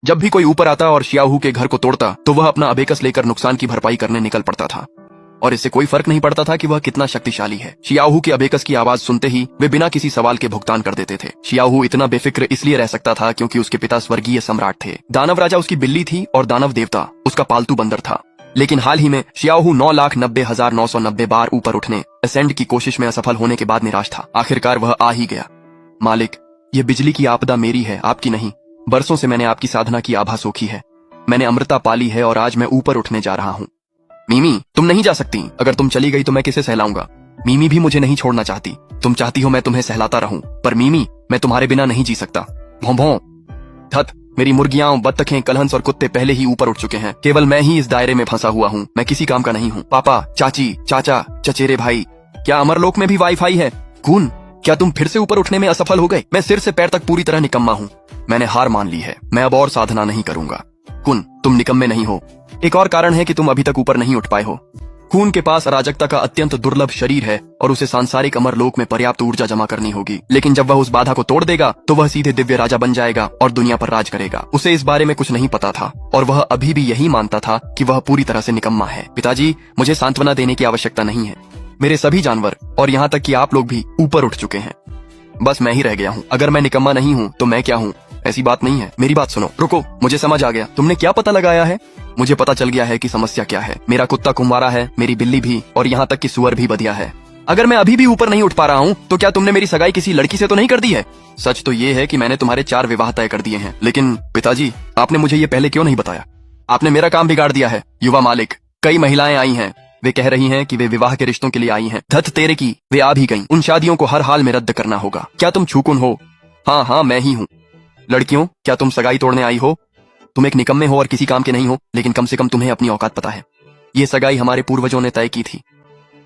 जब भी कोई ऊपर आता और शियाहू के घर को तोड़ता तो वह अपना अबेकस लेकर नुकसान की भरपाई करने निकल पड़ता था और इससे कोई फर्क नहीं पड़ता था कि वह कितना शक्तिशाली है। शियाहू के अबेकस की आवाज सुनते ही वे बिना किसी सवाल के भुगतान कर देते थे। शियाहू इतना बेफिक्र इसलिए रह सकता था क्योंकि उसके पिता स्वर्गीय सम्राट थे। दानव राजा उसकी बिल्ली थी और दानव देवता उसका पालतू बंदर था। लेकिन हाल ही में शियाहू 9,90,990 बार ऊपर उठने असेंड की कोशिश में असफल होने के बाद निराश था। आखिरकार वह आ ही गया। मालिक, ये बिजली की आपदा मेरी है, आपकी नहीं। बरसों से मैंने आपकी साधना की आभा सोखी है, मैंने अमृता पाली है और आज मैं ऊपर उठने जा रहा हूँ। मीमी, तुम नहीं जा सकती। अगर तुम चली गई तो मैं किसे सहलाऊंगा? मीमी भी मुझे नहीं छोड़ना चाहती। तुम चाहती हो मैं तुम्हें सहलाता रहूं, पर मीमी, मैं तुम्हारे बिना नहीं जी सकता। भौं भौं। धत, मेरी मुर्गियां, बत्तखें, कलहंस और कुत्ते पहले ही ऊपर उठ चुके हैं। केवल मैं ही इस दायरे में फंसा हुआ हूँ। मैं किसी काम का नहीं हूँ। पापा, चाची, चाचा, चचेरे भाई, क्या अमरलोक में भी वाईफाई है? कून, क्या तुम फिर से ऊपर उठने में असफल हो गए? मैं सिर से पैर तक पूरी तरह निकम्मा हूँ। मैंने हार मान ली है। मैं अब और साधना नहीं करूंगा। कुन, तुम निकम्मे नहीं हो। एक और कारण है कि तुम अभी तक ऊपर नहीं उठ पाए हो। खून के पास अराजकता का अत्यंत दुर्लभ शरीर है और उसे सांसारिक अमरलोक में पर्याप्त ऊर्जा जमा करनी होगी। लेकिन जब वह उस बाधा को तोड़ देगा तो वह सीधे दिव्य राजा बन जाएगा और दुनिया पर राज करेगा। उसे इस बारे में कुछ नहीं पता था और वह अभी भी यही मानता था कि वह पूरी तरह से निकम्मा है। पिताजी, मुझे सांत्वना देने की आवश्यकता नहीं है। मेरे सभी जानवर और यहाँ तक कि आप लोग भी ऊपर उठ चुके हैं। बस मैं ही रह गया हूँ। अगर मैं निकम्मा नहीं हूँ तो मैं क्या हूँ? ऐसी बात नहीं है। मेरी बात सुनो। रुको, मुझे समझ आ गया। तुमने क्या पता लगाया है? मुझे पता चल गया है कि समस्या क्या है। मेरा कुत्ता कुंवारा है, मेरी बिल्ली भी, और यहाँ तक कि सुअर भी बधिया है। अगर मैं अभी भी ऊपर नहीं उठ पा रहा हूँ तो क्या तुमने मेरी सगाई किसी लड़की से तो नहीं कर दी है? सच तो ये है कि मैंने तुम्हारे 4 विवाह तय कर दिए हैं। लेकिन पिताजी, आपने मुझे ये पहले क्यों नहीं बताया? आपने मेरा काम बिगाड़ दिया है। युवा मालिक, कई महिलाएं आई हैं। वे कह रही हैं कि वे विवाह के रिश्तों के लिए आई हैं। धत तेरे की, वे आ भी गईं। उन शादियों को हर हाल में रद्द करना होगा। क्या तुम छूकुन हो? हाँ हाँ, मैं ही हूँ। लड़कियों, क्या तुम सगाई तोड़ने आई हो? तुम एक निकम्मे हो और किसी काम के नहीं हो, लेकिन कम से कम तुम्हें अपनी औकात पता है। ये सगाई हमारे पूर्वजों ने तय की थी।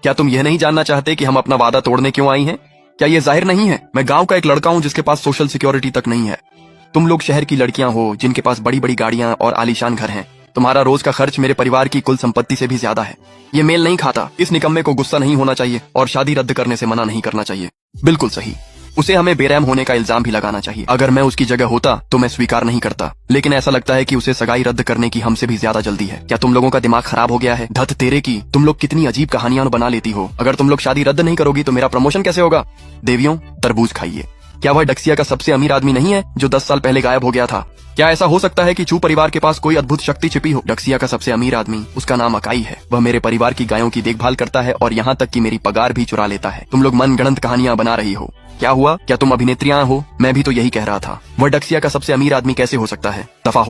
क्या तुम यह नहीं जानना चाहते कि हम अपना वादा तोड़ने क्यों आई हैं? क्या ये जाहिर नहीं है? मैं गांव का एक लड़का हूँ जिसके पास सोशल सिक्योरिटी तक नहीं है। तुम लोग शहर की लड़कियां हो जिनके पास बड़ी बड़ी गाड़ियां और आलीशान घर हैं। तुम्हारा रोज का खर्च मेरे परिवार की कुल संपत्ति से भी ज्यादा है। ये मेल नहीं खाता। इस निकम्मे को गुस्सा नहीं होना चाहिए और शादी रद्द करने से मना नहीं करना चाहिए। बिल्कुल सही। उसे हमें बेरहम होने का इल्जाम भी लगाना चाहिए। अगर मैं उसकी जगह होता तो मैं स्वीकार नहीं करता, लेकिन ऐसा लगता है कि उसे सगाई रद्द करने की हमसे भी ज्यादा जल्दी है। क्या तुम लोगों का दिमाग खराब हो गया है? धत तेरे की, तुम लोग कितनी अजीब कहानियां बना लेती हो। अगर तुम लोग शादी रद्द नहीं करोगी तो मेरा प्रमोशन कैसे होगा? देवियों, तरबूज खाइए। क्या वह डक्सिया का सबसे अमीर आदमी नहीं है जो 10 साल पहले गायब हो गया था? क्या ऐसा हो सकता है कि चू परिवार के पास कोई अद्भुत शक्ति छिपी हो? डक्सिया का सबसे अमीर आदमी, उसका नाम अकाई है। वह मेरे परिवार की गायों की देखभाल करता है और यहाँ तक कि मेरी पगार भी चुरा लेता है। तुम लोग मनगढ़ंत कहानियां बना रही हो। क्या हुआ? क्या तुम अभिनेत्रियां हो? मैं भी तो यही कह रहा था। वह डक्सिया का सबसे अमीर आदमी कैसे हो सकता है? दफा